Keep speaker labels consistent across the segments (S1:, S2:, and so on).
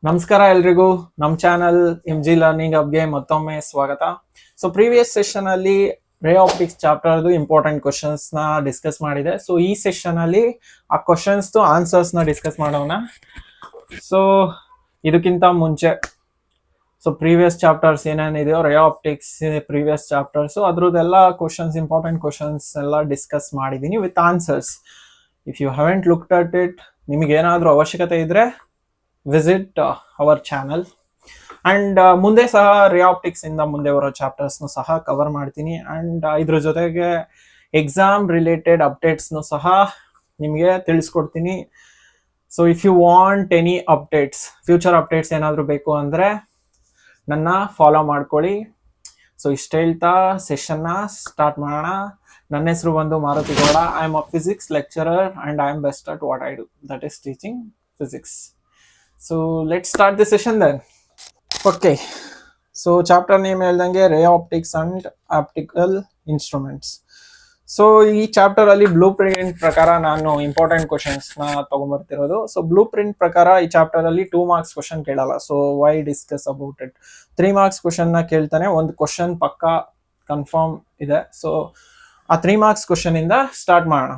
S1: ನಮಸ್ಕಾರ ಎಲ್ರಿಗೂ ನಮ್ಮ ಚಾನಲ್ MG ಲರ್ನಿಂಗ್ ಹಬ್ಗೆ ಮತ್ತೊಮ್ಮೆ ಸ್ವಾಗತ. ಸೊ ಪ್ರೀವಿಯಸ್ ಸೆಷನ್ ಅಲ್ಲಿ ರೇ ಆಪ್ಟಿಕ್ಸ್ ಚಾಪ್ಟರ್ದು ಇಂಪಾರ್ಟೆಂಟ್ ಕ್ವಶನ್ಸ್ ನ ಡಿಸ್ಕಸ್ ಮಾಡಿದೆ. ಸೊ ಈ ಸೆಷನ್ ಅಲ್ಲಿ ಆ ಕ್ವಶನ್ಸ್ ಆನ್ಸರ್ಸ್ ನ ಡಿಸ್ಕಸ್ ಮಾಡೋಣ. ಸೊ ಇದಕ್ಕಿಂತ ಮುಂಚೆ ಪ್ರೀವಿಯಸ್ ಚಾಪ್ಟರ್ಸ್ ಏನೇನಿದೆಯೋ ರೇ ಆಪ್ಟಿಕ್ಸ್ ಪ್ರೀವಿಯಸ್ ಚಾಪ್ಟರ್ಸ್ ಅದ್ರದ್ದೆಲ್ಲ ಕ್ವಶನ್ಸ್ ಇಂಪಾರ್ಟೆಂಟ್ ಕ್ವಶನ್ಸ್ ಎಲ್ಲ ಡಿಸ್ಕಸ್ ಮಾಡಿದ್ದೀನಿ with answers. If you haven't looked at it, ನಿಮಗೆ ಏನಾದರೂ ಅವಶ್ಯಕತೆ ಇದ್ರೆ ವಿಸಿಟ್ ಅವರ್ ಚಾನಲ್. ಅಂಡ್ ಮುಂದೆ ಸಹ ರೇ ಆಪ್ಟಿಕ್ಸ್ ಇಂದ ಮುಂದೆ ಬರೋ ಚಾಪ್ಟರ್ಸ್ನು ಸಹ ಕವರ್ ಮಾಡ್ತೀನಿ. ಅಂಡ್ ಇದ್ರ ಜೊತೆಗೆ ಎಕ್ಸಾಮ್ ರಿಲೇಟೆಡ್ ಅಪ್ಡೇಟ್ಸ್ನು ಸಹ ನಿಮಗೆ ತಿಳಿಸ್ಕೊಡ್ತೀನಿ. So if you want any updates, future updates ಏನಾದರೂ ಬೇಕು ಅಂದರೆ ನನ್ನ ಫಾಲೋ ಮಾಡ್ಕೊಳ್ಳಿ. ಸೊ ಇಷ್ಟು ಹೇಳ್ತಾ ಸೆಷನ್ನ ಸ್ಟಾರ್ಟ್ ಮಾಡೋಣ. ನನ್ನ ಹೆಸರು ಬಂದು Maruti Gowda. I am a physics lecturer and I am best at what I do, that is teaching physics. So let's start the session then. Okay, so chapter name ಹೇಳ್ದಂಗೆ ray optics and optical instruments. So ಈ chapter ಅಲ್ಲಿ blue print ಪ್ರಕಾರ ನಾನು important questions ನ ತಗೊಂಡ್ಬರ್ತಿರೋದು. So blue print ಪ್ರಕಾರ ಈ chapter ಅಲ್ಲಿ 2 marks question ಕೇಳಲ್ಲ. So why discuss about it? 3 marks question ನ ಕೇಳ್ತಾನೆ. ಒಂದು ಕ್ವಶನ್ ಪಕ್ಕ ಕನ್ಫರ್ಮ್ ಇದೆ. ಸೊ ಆ 3 marks ಕ್ವಶನ್ ಇಂದ ಸ್ಟಾರ್ಟ್ ಮಾಡೋಣ.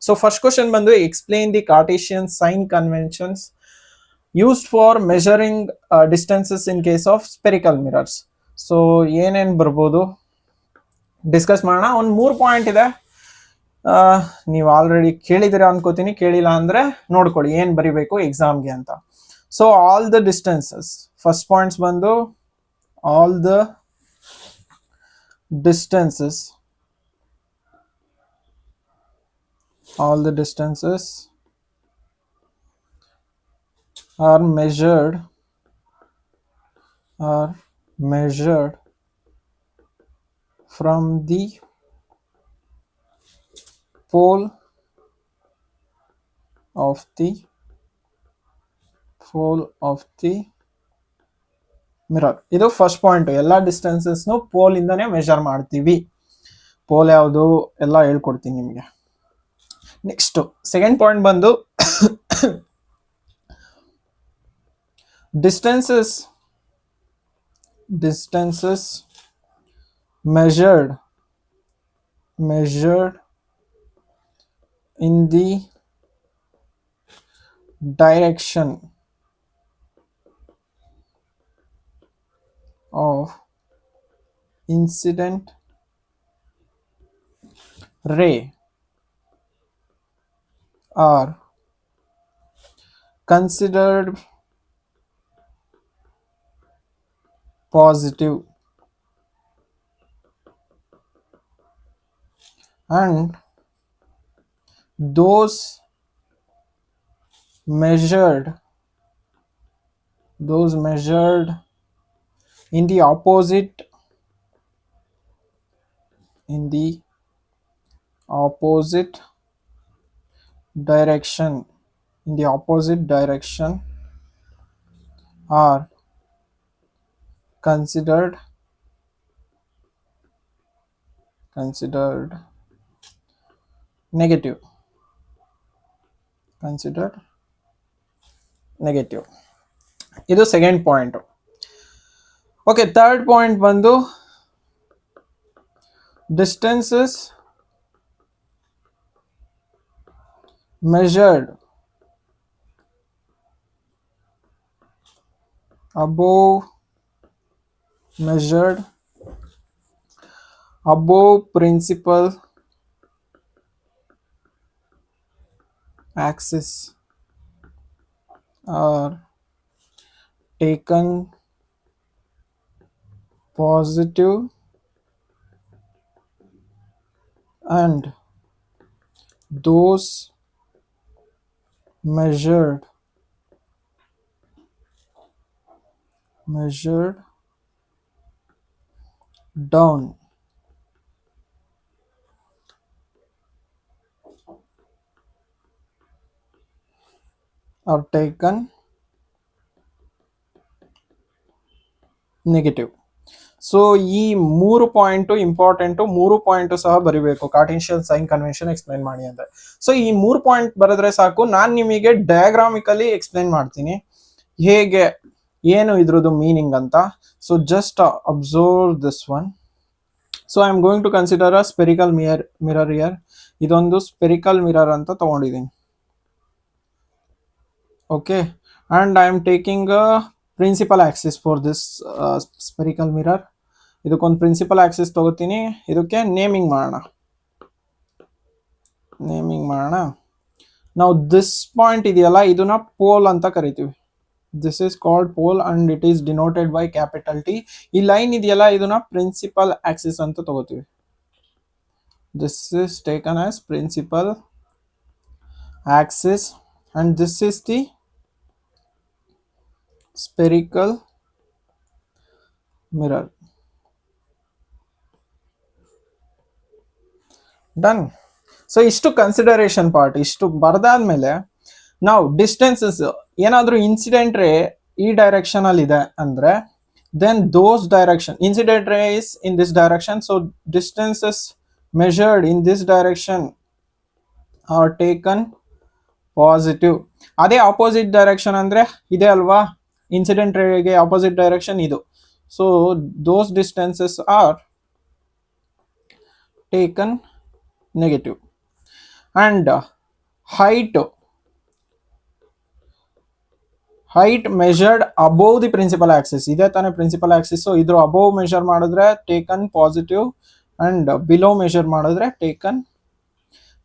S1: ಸೊ ಫಸ್ಟ್ ಕ್ವಶನ್ ಬಂದು explain the Cartesian sign conventions used for measuring distances in case of spherical mirrors. So ಏನೇನು ಬರ್ಬೋದು ಡಿಸ್ಕಸ್ ಮಾಡೋಣ. ಒಂದು 3 ಪಾಯಿಂಟ್ ಇದೆ. ನೀವು ಆಲ್ರೆಡಿ ಕೇಳಿದಿರ ಅನ್ಕೋತೀನಿ, ಕೇಳಿಲ್ಲ ಅಂದರೆ ನೋಡ್ಕೊಳ್ಳಿ ಏನು ಬರಿಬೇಕು ಎಕ್ಸಾಮ್ಗೆ ಅಂತ. So all the distances, first points ಬಂದು all the distances are measured from the pole of the mirror. ಇದು ಫಸ್ಟ್ ಪಾಯಿಂಟ್. ಎಲ್ಲ ಡಿಸ್ಟೆನ್ಸಸ್ನು ಪೋಲ್ ಇಂದಾನೆ ಮೆಜರ್ ಮಾಡ್ತೀವಿ. ಪೋಲ್ ಯಾವುದು ಎಲ್ಲ ಹೇಳ್ಕೊಡ್ತೀನಿ ನಿಮಗೆ. ನೆಕ್ಸ್ಟ್ ಸೆಕೆಂಡ್ ಪಾಯಿಂಟ್ ಬಂದು distances measured in the direction of incident ray are considered positive and those measured in the opposite direction are considered negative. ಇದು second point. Okay, third point ಬಂದು distances measured above principal axis are taken positive and those measured down are taken negative. So ಈ 3 point important. 3 point ಸಹ ಬರಿಬೇಕು. Cartesian sign convention explain ಮಾಡಿ ಅಂದ್ರೆ. So ಈ 3 point ಬರೆದ್ರೆ ಸಾಕು. ನಾನು ನಿಮಗೆ ಡಯಾಗ್ರಾಮಿಕಲಿ ಎಕ್ಸ್ಪ್ಲೈನ್ ಮಾಡ್ತೀನಿ ಹೇಗೆ ಏನು ಇದ್ರದ್ದು ಮೀನಿಂಗ್ ಅಂತ. So just observe this one. So I am going to consider a spherical mirror here. ಇದೊಂದು ಸ್ಪೆರಿಕಲ್ ಮಿರರ್ ಅಂತ ತಗೊಂಡಿದ್ದೀನಿ. Okay, and I am taking a principal axis for this spherical mirror. ಇದಕ್ಕೊಂದು principal axis ತಗೋತೀನಿ. ಇದಕ್ಕೆ naming ಮಾಡೋಣ. ನಾವು this point ಇದೆಯಲ್ಲ, ಇದನ್ನ ಪೋಲ್ ಅಂತ ಕರಿತೀವಿ. This is called pole and it is denoted by capital T. ಈ ಲೈನ್ ಇದೆಯಲ್ಲ, ಇದನ್ನ ಪ್ರಿನ್ಸಿಪಲ್ ಆಕ್ಸಿಸ್ ಅಂತ ತಗೋತೀವಿ. This is taken as principal axis and this is the spherical mirror. Done. So ಇಷ್ಟು ಕನ್ಸಿಡರೇಷನ್ ಪಾರ್ಟ್. ಇಷ್ಟು ಬರ್ದಾದ್ಮೇಲೆ ನಾವು ಡಿಸ್ಟೆನ್ಸಸ್, ಏನಾದರೂ ಇನ್ಸಿಡೆಂಟ್ ರೇ ಈ ಡೈರೆಕ್ಷನ್ ಅಲ್ಲಿ ಇದೆ ಅಂದ್ರೆ then those direction, incident ray is in this direction, so distances measured in this direction are taken positive. ಅದೇ ಆಪೋಸಿಟ್ ಡೈರೆಕ್ಷನ್ ಅಂದ್ರೆ ಇದೆ ಅಲ್ವಾ, ಇನ್ಸಿಡೆಂಟ್ ರೇಗೆ ಆಪೋಸಿಟ್ ಡೈರೆಕ್ಷನ್ ಇದು. So those distances are taken negative. And height measured above the principal axis, ಇದೆ ತಾನೇ principal axis. ಇದ್ರ above measure ಮಾಡಿದ್ರೆ taken positive and below measure ಮಾಡಿದ್ರೆ taken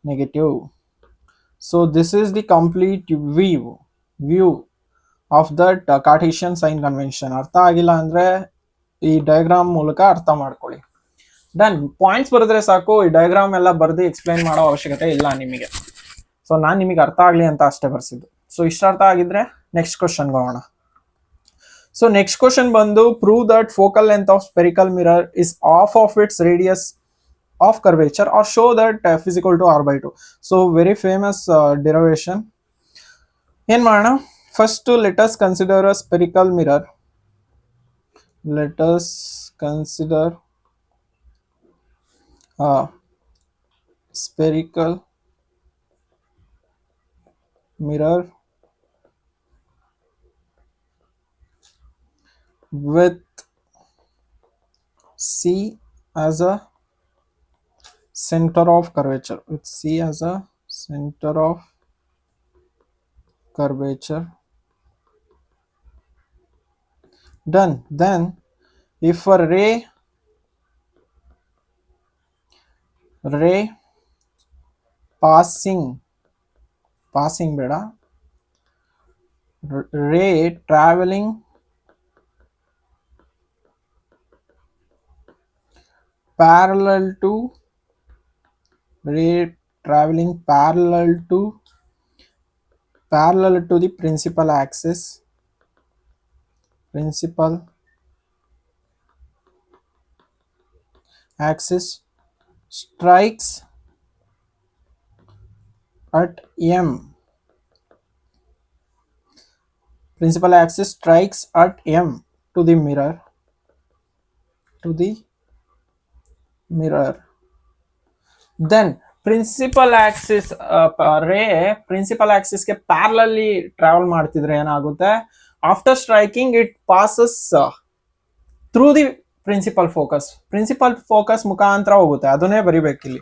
S1: negative. So this is the complete view of that Cartesian sign convention. ಅರ್ಥ ಆಗಿಲ್ಲ ಅಂದ್ರೆ ಈ diagram ಮೂಲಕ ಅರ್ಥ ಮಾಡ್ಕೊಳ್ಳಿ. ಡನ್. ಪಾಯಿಂಟ್ಸ್ ಬರೆದ್ರೆ ಸಾಕು, ಈ ಡಯಾಗ್ರಾಮ್ ಎಲ್ಲ ಬರೆದು ಎಕ್ಸ್ಪ್ಲೈನ್ ಮಾಡೋ ಅವಶ್ಯಕತೆ ಇಲ್ಲ ನಿಮಗೆ. ಸೊ ನಾನು ನಿಮಗೆ ಅರ್ಥ ಆಗಲಿ ಅಂತ ಅಷ್ಟೇ ಬರ್ಸಿದ್ದು. ಸೊ ಇಷ್ಟ ಅರ್ಥ ಆಗಿದ್ರೆ ನೆಕ್ಸ್ಟ್ ಕ್ವಶನ್ಗೆ ಹೋಗೋಣ. ಸೊ ನೆಕ್ಸ್ಟ್ ಕ್ವಶನ್ ಬಂದು prove that focal length of spherical mirror is half of its radius of curvature or show that f is equal to r/2. So very famous derivation. ಏನ್ ಮಾಡೋಣ, first let us consider a spherical mirror. Let us consider spherical mirror with C as a center of curvature, with C as a center of curvature. Done. Then if a ray passing beda, ray traveling parallel to the principal axis strikes at M. Principal axis strikes at M to the mirror. Then principal axis ray principal ಆಕ್ಸಿಸ್ಗೆ ಪ್ಯಾರಲಲ್ಲಿ travel ಮಾಡ್ತಿದ್ರೆ ಏನಾಗುತ್ತೆ, after striking it passes through the principal focus ಮುಖಾಂತರ ಹೋಗುತ್ತೆ. ಅದನ್ನೇ ಬರಿಬೇಕಿಲ್ಲಿ.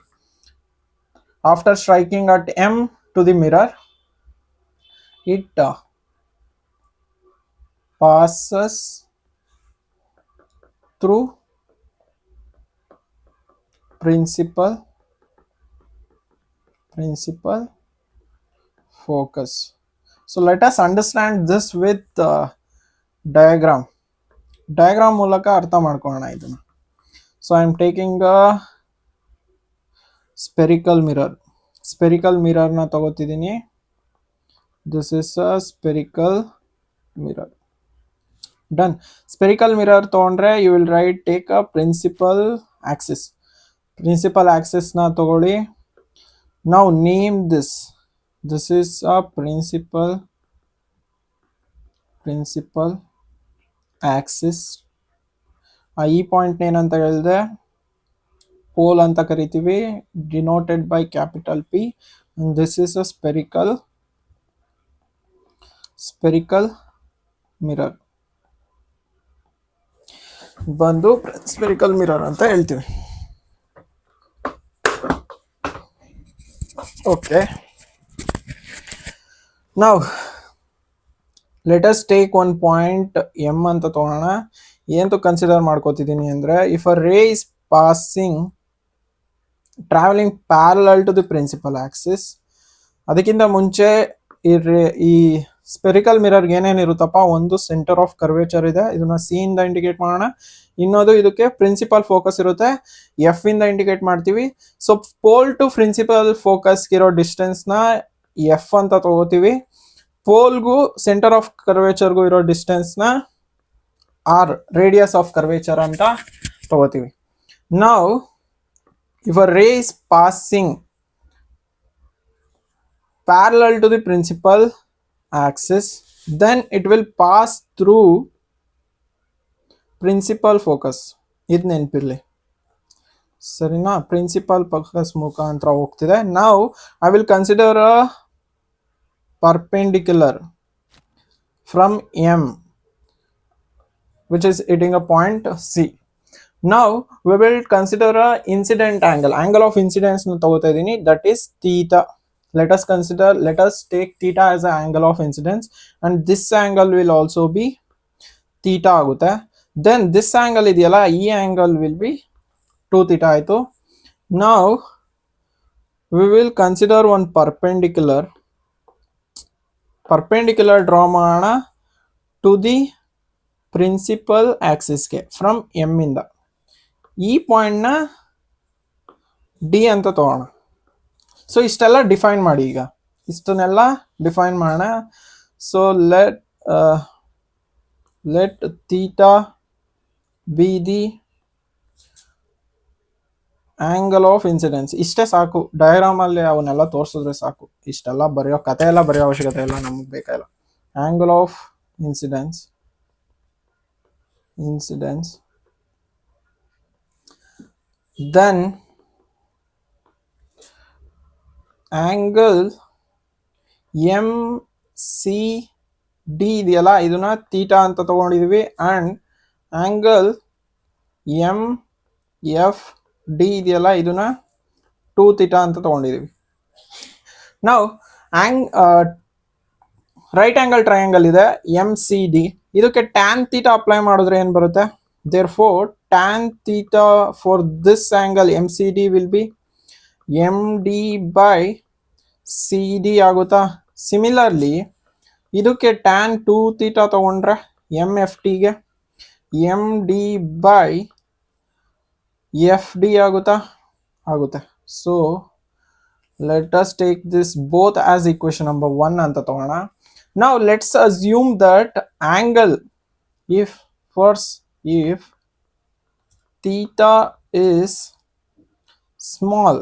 S1: After striking at M to the mirror it passes through principal focus. So let us understand this with diagram ಮೂಲಕ ಅರ್ಥ ಮಾಡ್ಕೊಳ್ಳೋಣ ಇದನ್ನ. So I am taking a spherical mirror ನ ತಗೋತಿದ್ದೀನಿ. This is a spherical mirror. Done. Spherical mirror ತಗೊಂಡ್ರೆ you will take a principal axis ನ ತಗೊಳ್ಳಿ. Now name this is a principal axis. ಈ point ಏನಂತ ಹೇಳಿದೆ, pole ಅಂತ ಕರಿತೀವಿ, denoted by capital P, and this is a spherical mirror. ಬಂದು spherical mirror ಅಂತ ಹೇಳ್ತೀವಿ. ಓಕೆ, ನಾವು let us take one point M ಅಂತ ತಗೋಣ. ಏನಂತ ಕನ್ಸಿಡರ್ ಮಾಡ್ಕೋತಿದ್ದೀನಿ ಅಂದರೆ, if a ray is passing travelling parallel to the principal axis. ಅದಕ್ಕಿಂತ ಮುಂಚೆ ಈ ಸ್ಪೆರಿಕಲ್ ಮಿರರ್ಗೆ ಏನೇನಿರುತ್ತಪ್ಪ, ಒಂದು ಸೆಂಟರ್ ಆಫ್ ಕರ್ವೇಚರ್ ಇದೆ, ಇದನ್ನ ಸಿ ಇಂದ ಇಂಡಿಕೇಟ್ ಮಾಡೋಣ. ಇನ್ನೊಂದು ಇದಕ್ಕೆ ಪ್ರಿನ್ಸಿಪಲ್ ಫೋಕಸ್ ಇರುತ್ತೆ, ಎಫ್ ಇಂದ ಇಂಡಿಕೇಟ್ ಮಾಡ್ತೀವಿ. So pole to principal focus ಇರೋ ಡಿಸ್ಟೆನ್ಸ್ ನ ಎಫ್ ಅಂತ ತಗೋತೀವಿ. ಪೋಲ್ಗೂ ಸೆಂಟರ್ ಆಫ್ ಕರ್ವೇಚರ್ಗೂ ಇರೋ ಡಿಸ್ಟೆನ್ಸ್ ನ ಆರ್, ರೇಡಿಯಸ್ ಆಫ್ ಕರ್ವೇಚರ್ ಅಂತ ತಗೋತೀವಿ. ನಾವು if a ray is passing parallel to the principal axis, then it will pass through principal focus. ಇದು ನೆನಪಿರಲಿ, ಸರಿನಾ? ಪ್ರಿನ್ಸಿಪಲ್ ಫೋಕಸ್ ಮುಖಾಂತರ ಹೋಗ್ತಿದೆ. ನಾವು I will consider a perpendicular from M which is hitting a point C. Now we will consider a incident angle of incidence na tagota idini, that is theta. Let us take theta as an angle of incidence, and this angle will also be theta agute. Then this angle idiyala, ee angle will be 2 theta aitu. Now we will consider one perpendicular draw ಮಾಡೋಣ to the principal axis ಗೆ from M ಇಂದ. ಈ point ನ D ಅಂತ ತಗೋಣ. So ಇಷ್ಟೆಲ್ಲ define ಮಾಡಿ, ಈಗ ಇಷ್ಟನ್ನೆಲ್ಲ ಡಿಫೈನ್ ಮಾಡೋಣ. So let theta be the angle of incidence. ಇಷ್ಟೇ ಸಾಕು, ಡಯಾಗ್ರಾಮ್ ಅಲ್ಲಿ ಅವನ್ನೆಲ್ಲ ತೋರಿಸಿದ್ರೆ ಸಾಕು. ಇಷ್ಟೆಲ್ಲ ಬರೆಯೋ ಕತೆ ಎಲ್ಲ ಬರೆಯೋ ಅವಶ್ಯಕತೆ ಇಲ್ಲ, ನಮಗೆ ಬೇಕಾಗಿಲ್ಲ. Angle of incidence then angle MCD ಇದೆಯಲ್ಲ, ಇದನ್ನ ಥೀಟಾ ಅಂತ ತಗೊಂಡಿದೀವಿ. ಅಂಡ್ ಆಂಗಲ್ MFD ಇದೆಯಲ್ಲ, ಇದನ್ನ 2 ಥೀಟಾ ಅಂತ ತಗೊಂಡಿದೀವಿ. ನಾವು ರೈಟ್ ಆಂಗಲ್ ಟ್ರಯಾಂಗಲ್ ಇದೆ MCD, ಇದಕ್ಕೆ ಟ್ಯಾನ್ ಥೀಟಾ ಅಪ್ಲೈ ಮಾಡಿದ್ರೆ ಏನು ಬರುತ್ತೆ? Therefore tan theta for this angle MCD will be MD by CD ಆಗುತ್ತಾ? ಸಿಮಿಲರ್ಲಿ ಇದಕ್ಕೆ tan 2 theta ತಗೊಂಡ್ರೆ MFT ಗೆ MD by FD ಆಗುತ್ತಾ? ಆಗುತ್ತೆ. So let us take this both as equation number 1 ಅಂತ ತಗೋಣ. Now let's assume that angle, if theta is small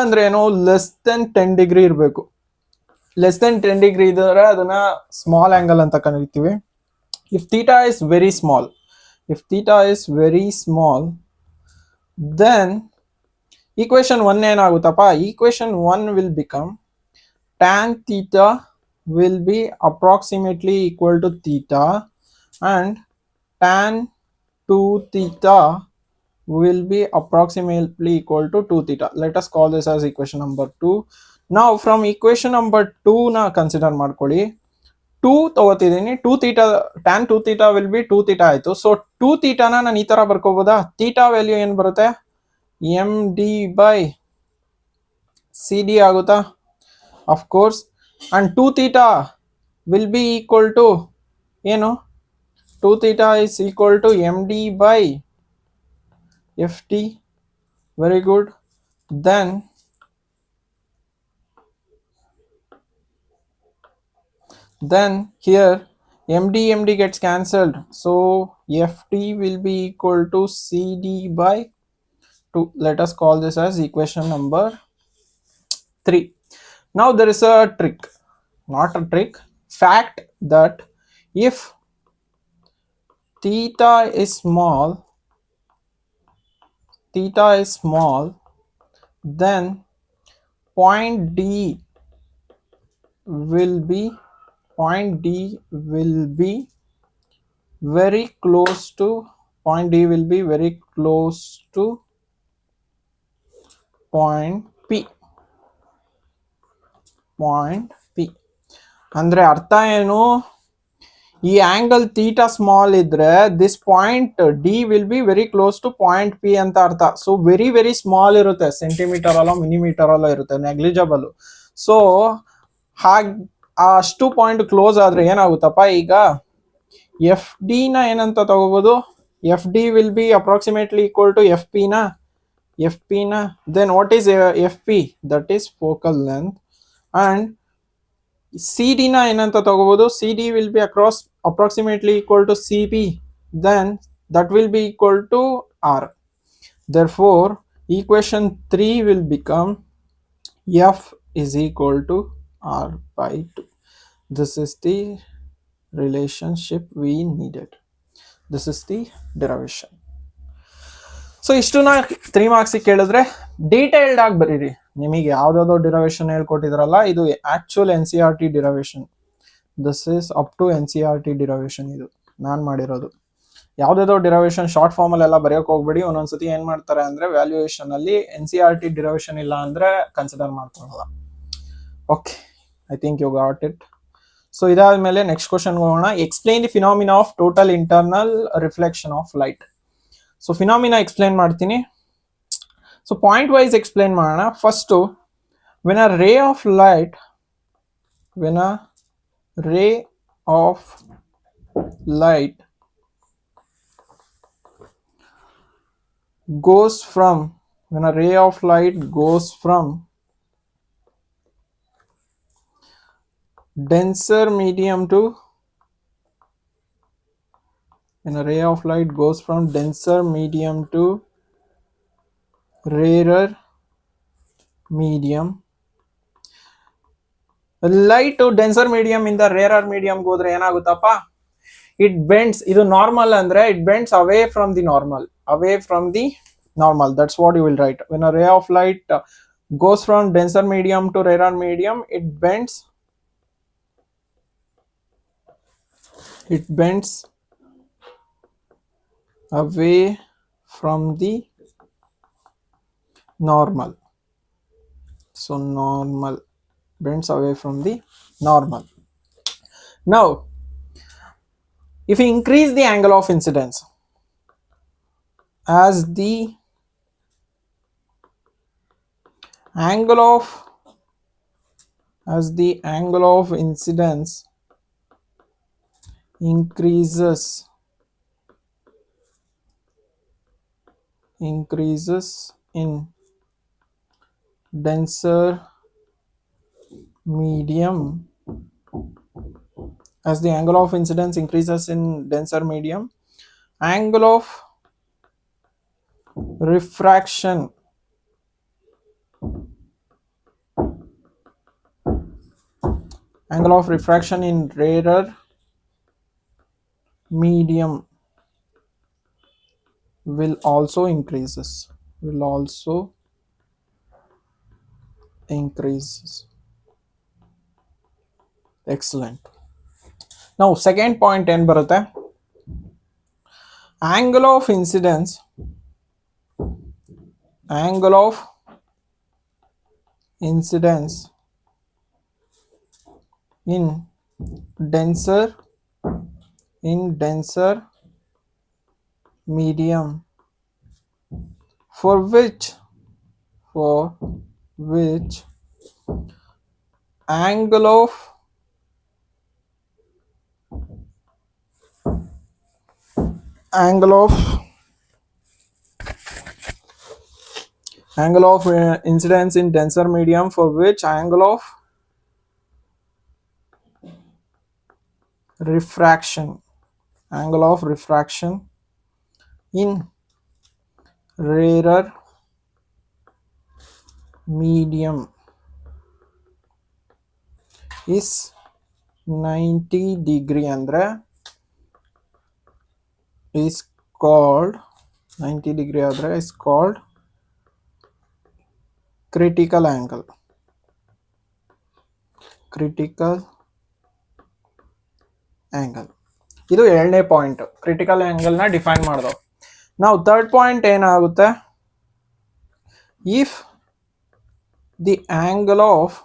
S1: ಅಂದ್ರೆ ಏನು? ಲೆಸ್ ದೆನ್ 10 ಡಿಗ್ರಿ ಇರಬೇಕು. ಲೆಸ್ ದೆನ್ 10 ಡಿಗ್ರಿ ಇದ್ರೆ ಅದನ್ನ ಸ್ಮಾಲ್ ಆಂಗಲ್ ಅಂತ ಕರೀತೀವಿ. If theta is very small, then equation 1 ಏನಾಗುತ್ತಪ್ಪ? Equation 1 will become tan theta will be approximately equal to theta, and tan 2 theta will be approximately equal to 2 theta. Let us call this as equation number 2. Now from equation number 2 na consider ಮಾಡ್ಕೊಳ್ಳಿ. 2 ತಗೋತಿದ್ದೀನಿ, 2 theta, tan 2 theta will be 2 theta ಆಯ್ತು. So 2 theta ನ ನಾನು ಈ ತರ ಬರ್ಕೋಬೋದಾ? Theta value ಏನು ಬರುತ್ತೆ? MD by CD ಆಗುತ್ತಾ? Of course. And 2 theta will be equal to ಏನು? 2 theta is equal to MD by FT. Very good. Then here MD gets cancelled, so FT will be equal to CD by 2. Let us call this as equation number 3. Now there is a fact that if theta is small, then point D will be very close to point D will be very close to point P. Point P. ಅಂದ್ರೆ ಅರ್ಥ ಏನು, ಈ angle theta small ಇದ್ರೆ this point D will be very close to point P ಅಂತ ಅರ್ಥ. So very very small ಇರುತ್ತೆ, centimetre ಅಲ್ಲ millimetre ಅಲ್ಲ ಇರುತ್ತೆ, ನೆಗ್ಲಿಜಬಲ್. ಸೊ ಹಾಗೆ ಅಷ್ಟು ಪಾಯಿಂಟ್ ಕ್ಲೋಸ್ ಆದ್ರೆ ಏನಾಗುತ್ತಪ್ಪ, ಈಗ ಎಫ್ ಡಿ ನ ಏನಂತ ತಗೋಬಹುದು, F D will be approximately equal to F P ನ. Then what is F P, that is focal length. And C D ನ ಏನಂತ ತಗೋಬಹುದು, C D will be across approximately equal to cp, then that will be equal to r. Therefore equation 3 will become f is equal to r by 2. This is the relationship we needed. This is the derivation. So ಇಷ್ಟನ್ನ 3 marks ಕೇಳಿದ್ರೆ detailed ಆಗಿ ಬರೀರಿ. ನಿಮಗೆ ಯಾವ್ದಾವ್ದೋ derivation ಹೇಳ್ಕೊಟ್ಟಿದ್ರಲ್ಲ, ಇದು actual NCERT derivation. This is up to NCERT derivation, ಇದು ನಾನು ಮಾಡಿರೋದು. ಯಾವ್ದಾವ್ದೋ ಡಿರವೇಶನ್ ಶಾರ್ಟ್ ಫಾರ್ಮ್ ಅಲ್ಲೆಲ್ಲ ಬರೆಯೋಕೆ ಹೋಗ್ಬೇಡಿ. ಒಂದೊಂದ್ಸತಿ ಏನ್ ಮಾಡ್ತಾರೆ ಅಂದ್ರೆ ವ್ಯಾಲ್ಯೂಯೇಷನ್ ಅಲ್ಲಿ NCERT ಡಿರವೇಶನ್ ಇಲ್ಲ ಅಂದ್ರೆ ಕನ್ಸಿಡರ್ ಮಾಡ್ಕೊಳ್ಳಲ್ಲ. Okay, I think you got it. So ಇದಾದ್ಮೇಲೆ ನೆಕ್ಸ್ಟ್ ಕ್ವಶನ್ ಹೋಗೋಣ. Explain the phenomena of total internal reflection of light. So phenomena explain ಮಾಡ್ತೀನಿ. ಸೊ ಪಾಯಿಂಟ್ ವೈಸ್ ಎಕ್ಸ್ಪ್ಲೈನ್ ಮಾಡೋಣ. First, when a ray of light ray of light goes from denser medium to rarer medium. Light denser medium ಇಂದ rarer medium ಹೋದ್ರೆ ಏನಾಗುತ್ತಪ್ಪ, it bends. ಇದು normal ಅಂದ್ರೆ it bends away from the normal. That's what you will write. When a ray of light goes from denser medium to rarer medium, it bends away from the normal. So normal bends away from the normal. Now if we increase the angle of incidence, as the angle of incidence increases in denser medium, as the angle of incidence increases in denser medium, angle of refraction in rarer medium will also increases. Excellent. Now second point ಏನು ಬರುತ್ತೆ, angle of incidence in denser medium for which angle of incidence in denser medium for which angle of refraction in rarer medium is 90 degree andre is called critical angle. ಇದು ಎರಡನೇ point, critical angle ನ define ಮಾಡೋದು. ನಾವು third point ಏನಾಗುತ್ತೆ, if the angle of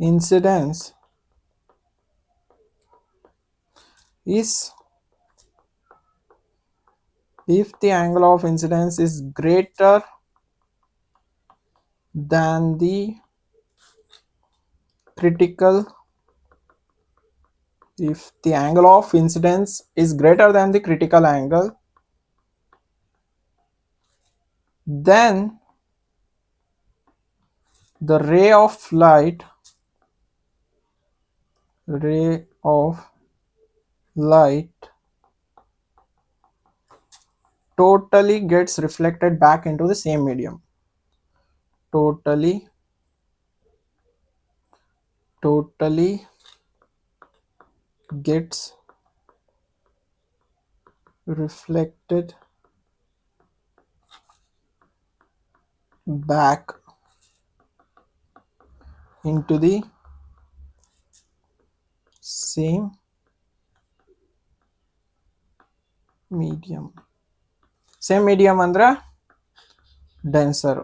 S1: incidence is if the angle of incidence is greater than the critical if the angle of incidence is greater than the critical angle, then the ray of light totally gets reflected back into the same medium. Totally gets reflected back into the same medium. Same medium ಅಂದ್ರೆ denser.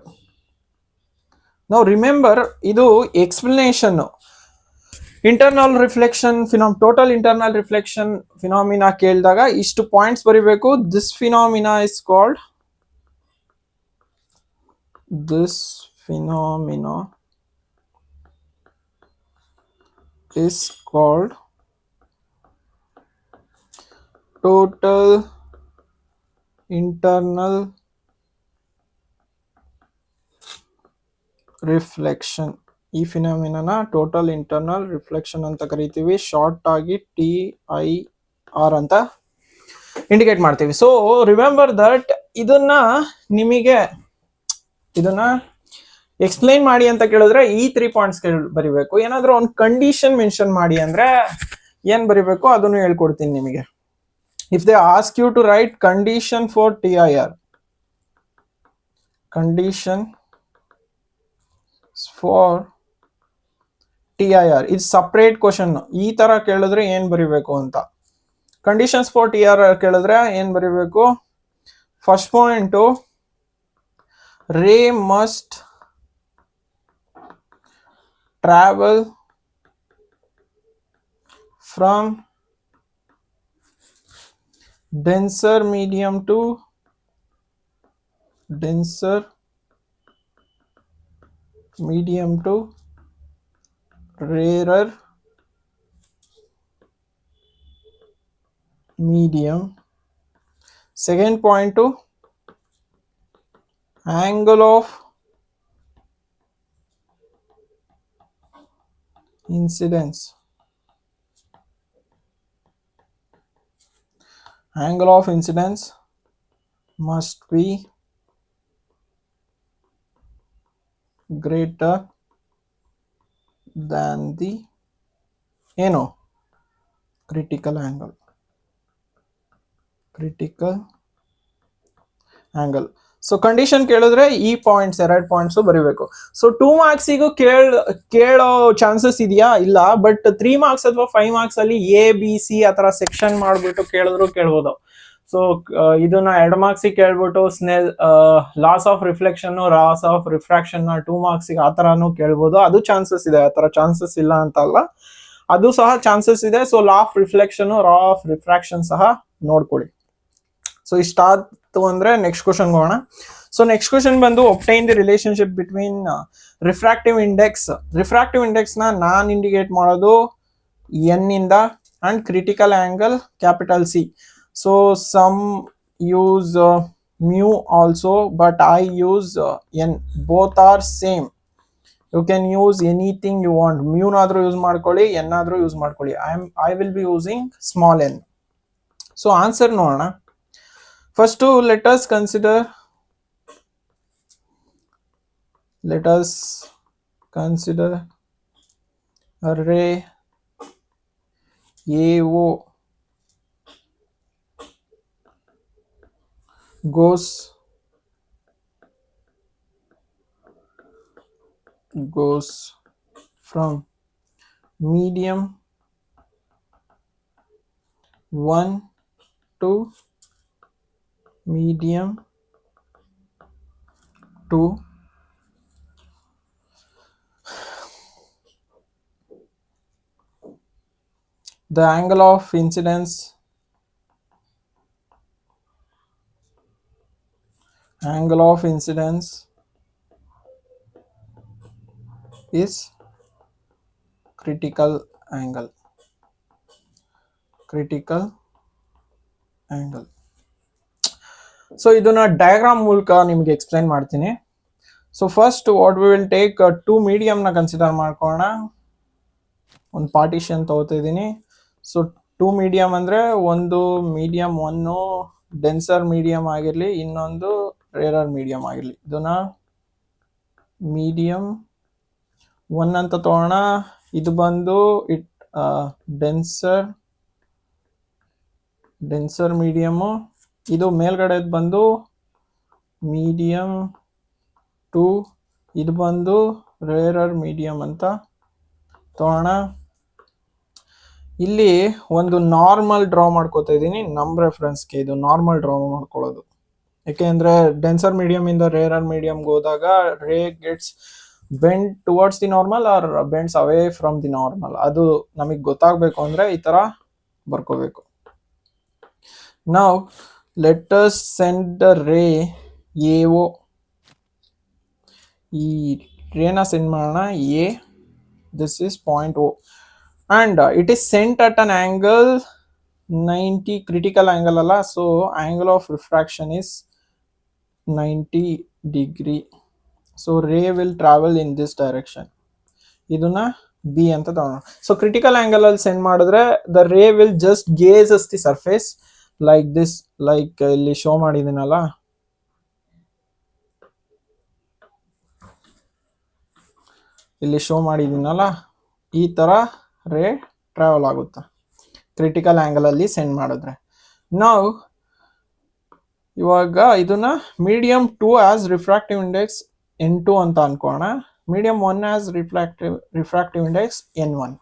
S1: ನಾವು remember, ಇದು explanation. Internal reflection total internal reflection phenomena ಕೇಳಿದಾಗ ಇಷ್ಟು points ಬರಿಬೇಕು. This phenomena is called total internal reflection. ಈ ಫಿನಾಮಿನಾನ total internal reflection ಅಂತ ಕರಿತೀವಿ. Short ಆಗಿ TIR ಅಂತ ಇಂಡಿಕೇಟ್ ಮಾಡ್ತೀವಿ. ಸೊ ರಿಮೆಂಬರ್ ದಟ್ ಇದನ್ನ ಎಕ್ಸ್ಪ್ಲೈನ್ ಮಾಡಿ ಅಂತ ಕೇಳಿದ್ರೆ ಈ 3 ಪಾಯಿಂಟ್ಸ್ ಬರಿಬೇಕು. ಏನಾದ್ರೂ ಒಂದು ಕಂಡೀಷನ್ ಮೆನ್ಷನ್ ಮಾಡಿ ಅಂದ್ರೆ ಏನ್ ಬರಿಬೇಕು ಅದನ್ನು ಹೇಳ್ಕೊಡ್ತೀನಿ ನಿಮಗೆ. If they ask you to write condition for TIR, ಇದು ಸಪ್ರೇಟ್ ಕ್ವಶನ್. ಈ ತರ ಕೇಳಿದ್ರೆ ಏನ್ ಬರಿಬೇಕು ಅಂತ. ಕಂಡೀಷನ್ಸ್ ಫಾರ್ TIR ಕೇಳಿದ್ರೆ ಏನ್ ಬರಿಬೇಕು? ಫಸ್ಟ್ ಪಾಯಿಂಟ್, ರೇ must travel from denser medium to rarer medium. Second point, to angle of incidence. Angle of incidence must be greater than the critical angle. So condition ಕೇಳಿದ್ರೆ ಈ points 2 points ಬರಿಬೇಕು. So 2 ಮಾರ್ಕ್ಸಿಗೂ ಕೇಳೋ chances ಇದೆಯಾ? ಇಲ್ಲ. But 3 marks ಅಥವಾ 5 marks ಅಲ್ಲಿ ABC ಆತರ section ಮಾಡ್ಬಿಟ್ಟು ಕೇಳ್ಬೋದು. ಸೊ ಇದನ್ನ 2 ಮಾರ್ಕ್ಸಿಗೆ ಕೇಳ್ಬಿಟ್ಟು loss of reflection, loss of refraction 2 ಮಾರ್ಕ್ಸಿಗೆ ಆತರನು ಕೇಳ್ಬೋದು. ಅದು ಚಾನ್ಸಸ್ ಇದೆ, ಆತರ ಚಾನ್ಸಸ್ ಇಲ್ಲ ಅಂತ ಅಲ್ಲ, ಅದು ಸಹ ಚಾನ್ಸಸ್ ಇದೆ. So law of reflection, law of refraction ಸಹ ನೋಡ್ಕೊಳ್ಳಿ. ಸೊ ಇಷ್ಟಾಯ್ತು ಅಂದ್ರೆ ನೆಕ್ಸ್ಟ್ ಕ್ವಶನ್ ಹೋಗೋಣ. ಸೊ ನೆಕ್ಸ್ಟ್ ಕ್ವಶನ್ ಬಂದು obtain the relationship between refractive index. Refractive index ನಾನ್ ಇಂಡಿಕೇಟ್ ಮಾಡೋದು N ಇಂದ and critical angle capital C. So some use mu also, but I use N. Both are same. You can use anything you want. Mu nadru use ಮಾಡ್ಕೊಳ್ಳಿ, N ಆದ್ರೂ use ಮಾಡ್ಕೊಳ್ಳಿ. I will be using small n. So answer ನೋಡೋಣ. First, let us consider a ray AO goes from medium 1 to medium 2 the angle of incidence is critical angle. So ಇದನ್ನ diagram ಮೂಲಕ ನಿಮಗೆ explain ಮಾಡ್ತೀನಿ. So first what we will take two ಮೀಡಿಯಂನ consider ಮಾಡ್ಕೊಳ್ಳೋಣ. ಒಂದು partition ತಗೋತಾ ಇದ್ದೀನಿ. So two medium ಅಂದರೆ ಒಂದು ಮೀಡಿಯಂ ಒನ್ನು ಡೆನ್ಸರ್ ಮೀಡಿಯಂ ಆಗಿರಲಿ, ಇನ್ನೊಂದು ರೇರರ್ ಮೀಡಿಯಂ ಆಗಿರಲಿ. ಇದನ್ನ ಮೀಡಿಯಂ ಒನ್ ಅಂತ ತಗೋಣ. ಇದು ಬಂದು ಡೆನ್ಸರ್ ಮೀಡಿಯಮು. ಇದು ಮೇಲ್ಗಡೆ ಬಂದು ಮೀಡಿಯಂ 2, ಇದು ಬಂದು ರೇರರ್ ಮೀಡಿಯಂ ಅಂತ ತಗೋಣ. ಇಲ್ಲಿ ಒಂದು ನಾರ್ಮಲ್ ಡ್ರಾ ಮಾಡ್ಕೋತಾ ಇದ್ದೀನಿ. ನಮ್ಮ ರೆಫರೆನ್ಸ್ಗೆ ಇದು ನಾರ್ಮಲ್ ಡ್ರಾ ಮಾಡ್ಕೊಳ್ಳೋದು. ಯಾಕೆಂದ್ರೆ ಡೆನ್ಸರ್ ಮೀಡಿಯಂ ಇಂದ ರೇರರ್ ಮೀಡಿಯಂಗೆ ಹೋದಾಗ ray gets bend towards the normal or bends away from the normal. ಅದು ನಮಗೆ ಗೊತ್ತಾಗಬೇಕು ಅಂದ್ರೆ ಈ ತರ ಬರ್ಕೋಬೇಕು. Now let us send the ray AO. ಈ ರೇನ ಸೆಂಡ್ ಮಾಡೋಣ A. This is point O and it is sent at an angle 90, critical angle ಅಲ್ಲ. So angle of refraction is 90 degree. So ray will travel in this direction. ಇದನ್ನ B ಅಂತ ತಗೋಣ. So critical angle ಅಲ್ಲಿ send ಮಾಡಿದ್ರೆ the ray will just gazes the surface like this, like ಇಲ್ಲಿ show ಮಾಡಿದ್ದೀನಲ್ಲ. ಈ ತರ ರೇ ಟ್ರಾವೆಲ್ ಆಗುತ್ತೆ ಕ್ರಿಟಿಕಲ್ ಆಂಗಲ್ ಅಲ್ಲಿ ಸೆಂಡ್ ಮಾಡಿದ್ರೆ. ನಾವು ಇವಾಗ ಇದನ್ನ medium 2 as refractive index N2 ಅಂತ ಅನ್ಕೋಣ. Medium 1 as refractive index N1.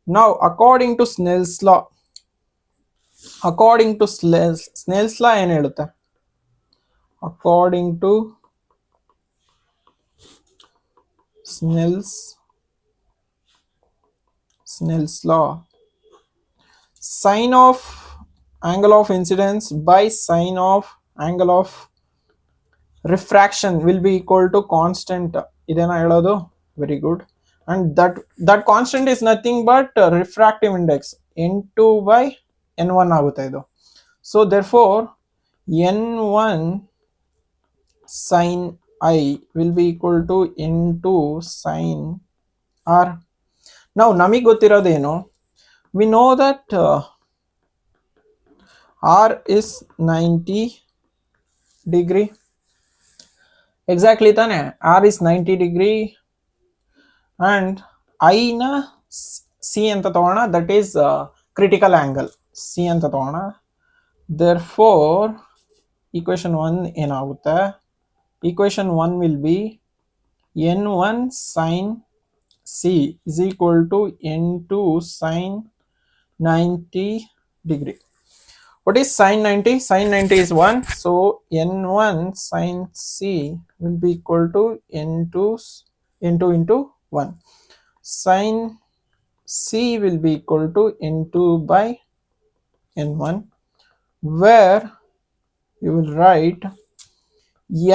S1: ನಾವು ಅಕಾರ್ಡಿಂಗ್ ಟು ಸ್ನೆಲ್ಸ್ ಲಾ ಏನ್ ಹೇಳುತ್ತೆ? According to Snell's law, sine of angle of incidence by sine of angle of refraction will be equal to constant. idena helodu? Very good. And that constant is nothing but refractive index N2 by N1 ಆಗುತ್ತೆ ಇದು. So therefore N1 sin I will be equal to N2 sin R. Now ನಮಗೆ ಗೊತ್ತಿರೋದೇನು? We know that R is 90 degree. Exactly ತಾನೆ? R is 90 degree and I ನ C ಅಂತ ತಗೋಣ. That is critical angle. C ಅಂತ ತಗೋಣ. Therefore equation 1 ಏನಾಗುತ್ತೆ? Equation 1 will be N1 sin C is equal to N2 sin 90 degree. What is sin 90? Sin 90 is 1. So N1 sin C will be equal to N2 into 1. Sin C will be equal to N2 by N1, where you will write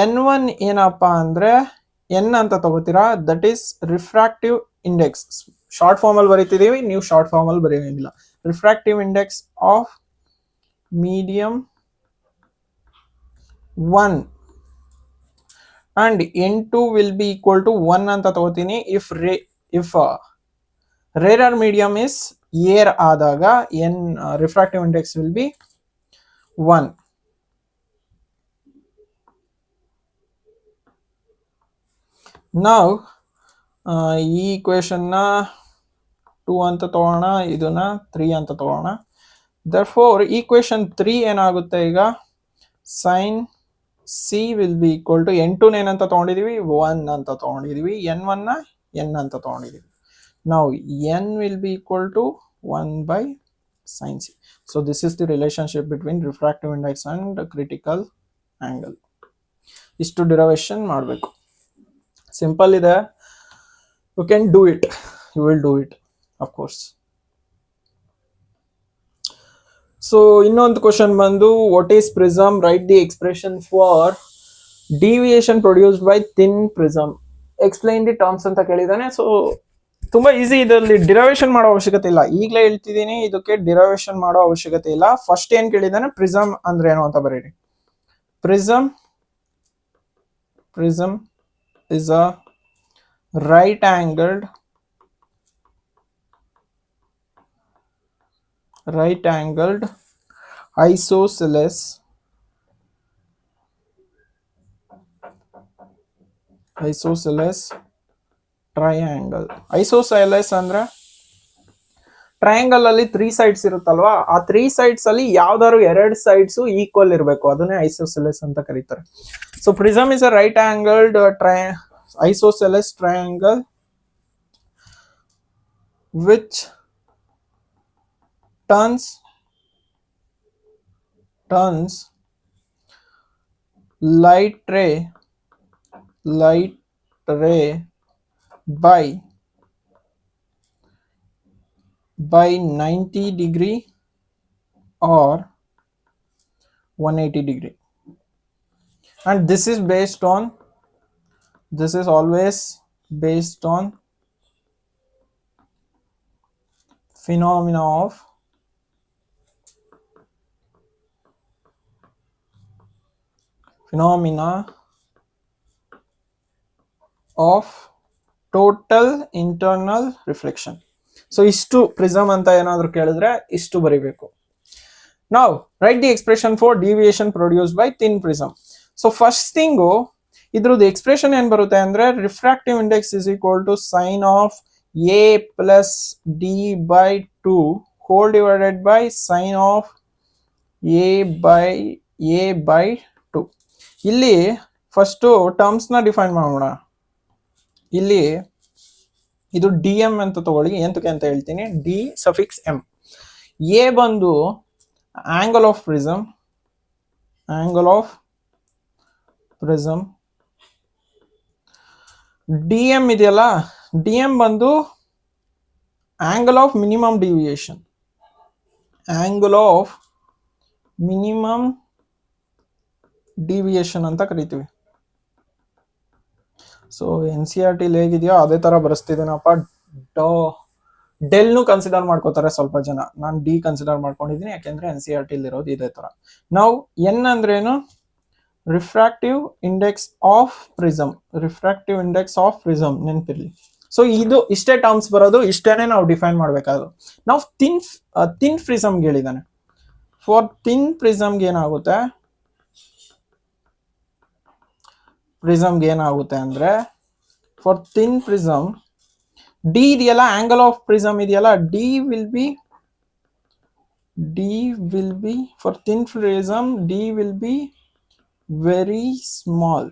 S1: N1 ಏನಪ್ಪಾ ಅಂದ್ರೆ N ಅಂತ ತಗೋತೀರಾ. That is refractive index. Short form ಅಲ್ಲಿ ಬರೀತಿದೀವಿ, ನೀವು short form ಅಲ್ಲಿ ಬರೆಯೋಂಗಿಲ್ಲ. Refractive index of medium 1 and N2 will be equal to 1 ಅಂತ ತಗೋತೀನಿ. if rarer medium is air ಆದಾಗ refractive index will be 1. Now ಈ equation ನ 2 ಅಂತ ತಗೋಣ, ಇದನ್ನ 3 ಅಂತ ತಗೋಣ. Therefore equation 3 ಏನಾಗುತ್ತೆ ಈಗ? sin C will be equal to N2 ಏನಂತ ತಗೊಂಡಿದೀವಿ? 1 ಅಂತ ತಗೊಂಡಿದೀವಿ. N1 ನ n ಅಂತ ತಗೊಂಡಿದ್ದೀವಿ. ನಾವು n will be equal to 1 by sin c. So this is the relationship between refractive index and critical angle. ಇಷ್ಟು ಡಿರೈವೇಶನ್ ಮಾಡಬೇಕು. ಸಿಂಪಲ್ ಇದೆ, you can do it, you will do it of course. So ಇನ್ನೊಂದು question ಬಂದು what is prism, write the expression for deviation produced by thin prism, explain the terms ಅಂತ ಕೇಳಿದಾನೆ. So ತುಂಬಾ easy, ಇದರಲ್ಲಿ derivation ಮಾಡೋ ಅವಶ್ಯಕತೆ ಇಲ್ಲ, ಈಗಲೇ ಹೇಳ್ತಿದ್ದೀನಿ, ಇದಕ್ಕೆ ಡಿರೈವೇಶನ್ ಮಾಡೋ ಅವಶ್ಯಕತೆ ಇಲ್ಲ. ಫಸ್ಟ್ ಏನ್ ಕೇಳಿದಾನೆ, ಪ್ರಿಸಮ್ ಅಂದ್ರೆ ಏನು ಅಂತ ಬರೀರಿ. Prism is a right angled isosceles triangle. Isosceles ಅಂದ್ರೆ ಟ್ರಯಾಂಗಲ್ ಅಲ್ಲಿ 3 ಸೈಡ್ಸ್ ಇರುತ್ತಲ್ವಾ, ಆ 3 ಸೈಡ್ಸ್ ಅಲ್ಲಿ ಯಾವ್ದಾದ್ರು 2 ಸೈಡ್ಸ್ ಈಕ್ವಲ್ ಇರಬೇಕು, ಅದನ್ನೇ ಐಸೋಸೆಲೆಸ್ ಅಂತ ಕರೀತಾರೆ. So prism is a right angled isosceles triangle which turns light ray by 90 degree or 180 degree, and this is always based on phenomena of total internal reflection. So ಇಷ್ಟು prism ಅಂತ ಏನಾದ್ರು ಕೇಳಿದ್ರೆ ಇಷ್ಟು ಬರೀಬೇಕು. Now write the expression for deviation produced by thin prism. So first thing ಇದ್ರದ್ದು expression ಏನ್ ಬರುತ್ತೆ ಅಂದ್ರೆ, refractive index is equal to sine of a plus D by 2 whole divided by sine of a by 2. ಇಲ್ಲಿ first terms ನ define ಮಾಡೋಣ. ಇಲ್ಲಿ ಇದು D M ಅಂತ ತಗೊಳ್ಳಿ, ಎಂತಕ್ಕೆ ಅಂತ ಹೇಳ್ತೀನಿ, ಡಿ ಸಫಿಕ್ಸ್ ಎಂ. ಎ ಬಂದು angle of prism, D M ಇದೆಯಲ್ಲ, ಡಿ ಎಂ ಬಂದು ಆಂಗಲ್ ಆಫ್ ಮಿನಿಮಮ್ ಡಿವಿಯೇಷನ್ ಅಂತ ಕರಿತೀವಿ. ಸೊ NCERT ಹೇಗಿದೆಯೋ ಅದೇ ತರ ಬರೆಸ್ತಿದ್ದೀನಪ್ಪ. ಡೆಲ್ನು ಕನ್ಸಿಡರ್ ಮಾಡ್ಕೋತಾರೆ ಸ್ವಲ್ಪ ಜನ, ನಾನು ಡಿ ಕನ್ಸಿಡರ್ ಮಾಡ್ಕೊಂಡಿದ್ದೀನಿ, ಯಾಕೆಂದ್ರೆ NCERT ಇರೋದು ಇದೇ ತರ. ನಾವು ಎನ್ ಅಂದ್ರೇನು, ರಿಫ್ರಾಕ್ಟಿವ್ ಇಂಡೆಕ್ಸ್ ಆಫ್ ಪ್ರಿಸಮ್ ನೆನಪಿರ್ಲಿ. ಸೊ ಇದು ಇಷ್ಟೇ ಟರ್ಮ್ಸ್ ಬರೋದು, ಇಷ್ಟೇನೆ ನಾವು ಡಿಫೈನ್ ಮಾಡ್ಬೇಕಾದ್ರು. ನಾವು ಥಿನ್ ಪ್ರಿಸಮ್ಗೆ ಹೇಳಿದಾನೆ. ಫಾರ್ ಥಿನ್ ಪ್ರಿಸಮ್ಗೆ ಏನಾಗುತ್ತೆ ಅಂದ್ರೆ, ಫಾರ್ ಥಿನ್ ಪ್ರಿಸಮ್ ಡಿ ಇದೆಯಲ್ಲ, ಆಂಗಲ್ ಆಫ್ ಪ್ರಿಸಮ್ ಇದೆಯಲ್ಲ, D will B for thin prism D will B very small.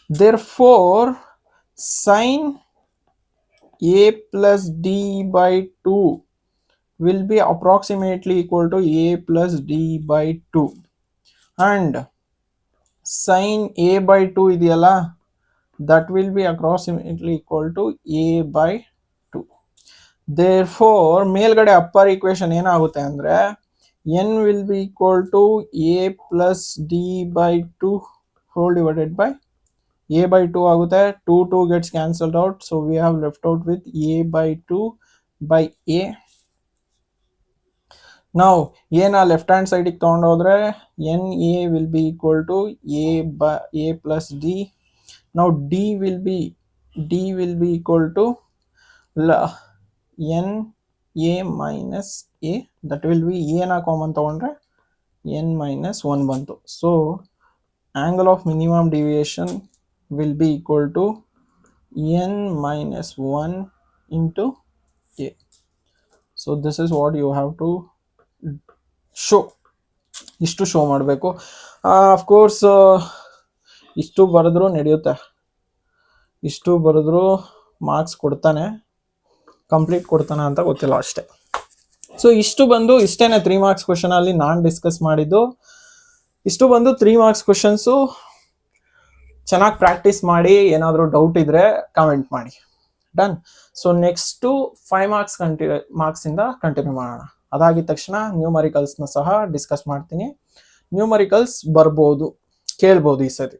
S1: Therefore sin a plus d by 2 will be approximately equal to a plus d by 2, and sin a by 2 ideyala, that will be approximately equal to a by 2. Therefore ಮೇಲ್ಗಡೆ upper equation ಏನಾಗುತ್ತೆ ಅಂದ್ರೆ, n will be equal to a plus d by 2 whole divided by a by 2 ಆಗುತ್ತೆ. 2 gets cancelled out, so we have left out with a by 2 by a. Now a na left hand side ಗೆ ತಗೊಂಡು ಹೋದ್ರೆ na will be equal to a plus d. Now d will be equal to n a minus a, that will be a na common ತಗೊಂಡ್ರೆ n minus 1 ಬಂತು. So angle of minimum deviation will be equal to n minus 1 into a. So this is what you have to show. ಇಷ್ಟು show ಮಾಡಬೇಕು. Of course ಇಷ್ಟು ಬರೆದ್ರು ನಡೆಯುತ್ತೆ, ಇಷ್ಟು ಬರೆದ್ರು marks ಕೊಡ್ತಾನೆ, ಕಂಪ್ಲೀಟ್ ಕೊಡ್ತಾನೆ ಅಂತ ಗೊತ್ತಿಲ್ಲ ಅಷ್ಟೇ. ಸೊ ಇಷ್ಟು ಬಂದು ಇಷ್ಟೇನೆ 3 ಮಾರ್ಕ್ಸ್ ಕ್ವಶನ್ ಅಲ್ಲಿ ನಾನು ಡಿಸ್ಕಸ್ ಮಾಡಿದ್ದು. ಇಷ್ಟು ಬಂದು 3 ಮಾರ್ಕ್ಸ್ ಕ್ವಶನ್ಸು. ಚೆನ್ನಾಗಿ ಪ್ರಾಕ್ಟೀಸ್ ಮಾಡಿ, ಏನಾದರೂ ಡೌಟ್ ಇದ್ರೆ ಕಾಮೆಂಟ್ ಮಾಡಿ. ಡನ್. ಸೊ ನೆಕ್ಸ್ಟು 5 ಮಾರ್ಕ್ಸ್ ಇಂದ ಕಂಟಿನ್ಯೂ ಮಾಡೋಣ. ಅದಾಗಿದ ತಕ್ಷಣ ನ್ಯೂಮರಿಕಲ್ಸ್ನ ಸಹ ಡಿಸ್ಕಸ್ ಮಾಡ್ತೀನಿ. ನ್ಯೂಮರಿಕಲ್ಸ್ ಬರ್ಬೋದು, ಕೇಳ್ಬೋದು ಈ ಸರಿ.